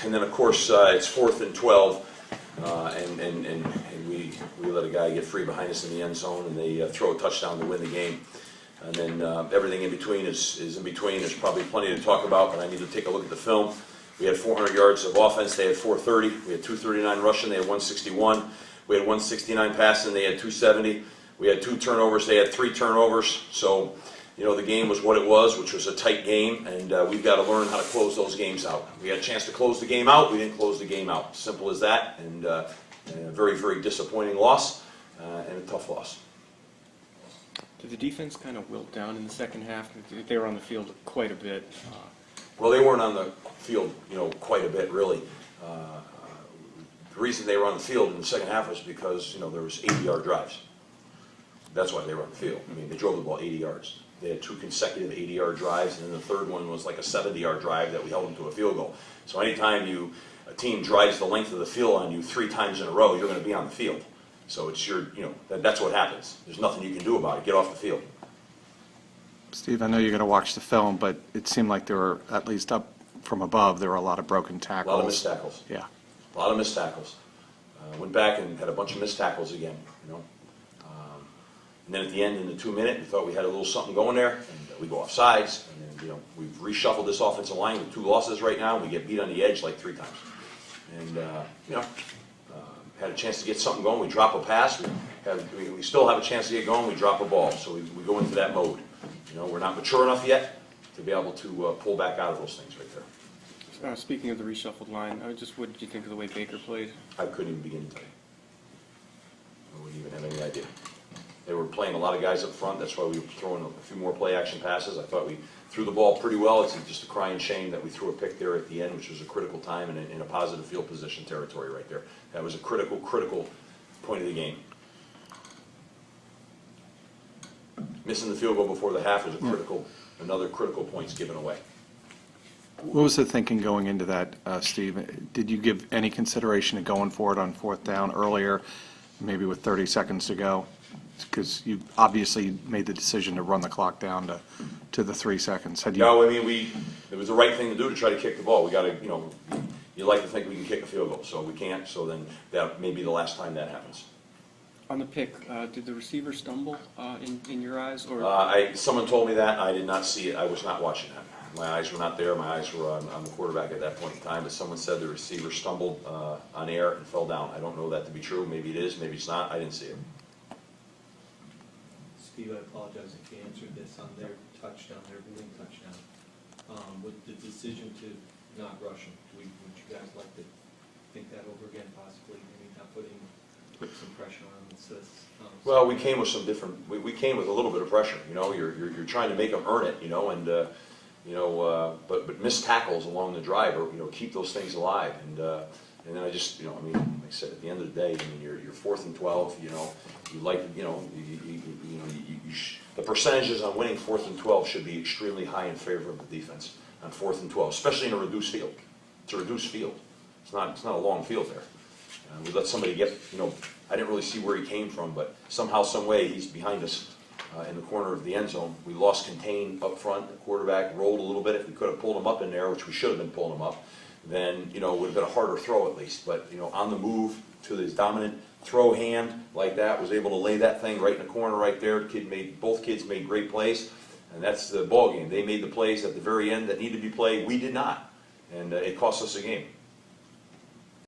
and then of course it's 4th and 12, and we let a guy get free behind us in the end zone, and they throw a touchdown to win the game. And then everything in between is in between. There's probably plenty to talk about, but I need to take a look at the film. We had 400 yards of offense. They had 430. We had 239 rushing. They had 161. We had 169 passing. They had 270. We had 2 turnovers. They had 3 turnovers. So, you know, the game was what it was, which was a tight game, and we've got to learn how to close those games out. We had a chance to close the game out. We didn't close the game out. Simple as that, and a very, very disappointing loss and a tough loss. Did the defense kind of wilt down in the second half? They were on the field quite a bit. Well, they weren't on the field, you know, quite a bit, really. The reason they were on the field in the second half was because, you know, there was 80-yard drives. That's why they were on the field. I mean, they drove the ball 80 yards. They had 2 consecutive 80-yard drives, and then the third one was like a 70-yard drive that we held them to a field goal. So anytime a team drives the length of the field on you 3 times in a row, you're going to be on the field. So it's your, you know, that's what happens. There's nothing you can do about it. Get off the field. Steve, I know you're going to watch the film, but it seemed like there were, at least up from above, there were a lot of broken tackles. A lot of missed tackles. Yeah. A lot of missed tackles. Went back and had a bunch of missed tackles again, you know. And then at the end, in the 2-minute, we thought we had a little something going there, and we go off sides, and then, you know, we've reshuffled this offensive line with 2 losses right now, and we get beat on the edge like 3 times. And, you know, had a chance to get something going. We drop a pass. We still have a chance to get going. We drop a ball. So we go into that mode. You know, we're not mature enough yet to be able to pull back out of those things right there. Speaking of the reshuffled line, what did you think of the way Baker played? I couldn't even begin to tell you. I wouldn't even have any idea. They were playing a lot of guys up front. That's why we were throwing a few more play-action passes. I thought we threw the ball pretty well. It's just a crying shame that we threw a pick there at the end, which was a critical time and in a positive field position territory right there. That was a critical point of the game. Missing the field goal before the half was another critical points given away. What was the thinking going into that, Steve? Did you give any consideration to going for it on 4th down earlier, maybe with 30 seconds to go? Because you obviously made the decision to run the clock down to the 3 seconds. No, I mean, it was the right thing to do to try to kick the ball. We got to, you know, you like to think we can kick a field goal, so we can't. So then that may be the last time that happens. On the pick, did the receiver stumble in your eyes? Or someone told me that. I did not see it. I was not watching that. My eyes were not there. My eyes were on the quarterback at that point in time. But someone said the receiver stumbled on air and fell down. I don't know that to be true. Maybe it is. Maybe it's not. I didn't see it. Steve, I apologize if you answered this on their touchdown, their winning touchdown. With the decision to not rush him, would you guys like to think that over again, possibly? Maybe not put some pressure on this. Well, we came with some different. We came with a little bit of pressure. You know, you're trying to make them earn it. You know, and you know, but missed tackles along the drive, or you know, keep those things alive. And then I just, you know, I mean, like I said, at the end of the day, I mean, you're 4th and 12. You know, you like, you know, the percentages on winning 4th and 12 should be extremely high in favor of the defense on 4th and 12, especially in a reduced field. It's a reduced field. It's not a long field there. We let somebody get, you know, I didn't really see where he came from, but somehow, some way, he's behind us in the corner of the end zone. We lost contain up front. The quarterback rolled a little bit. If we could have pulled him up in there, which we should have been pulling him up, then, you know, it would have been a harder throw at least. But, you know, on the move to his dominant throw hand like that, was able to lay that thing right in the corner right there. Both kids made great plays, and that's the ball game. They made the plays at the very end that needed to be played. We did not, and it cost us a game.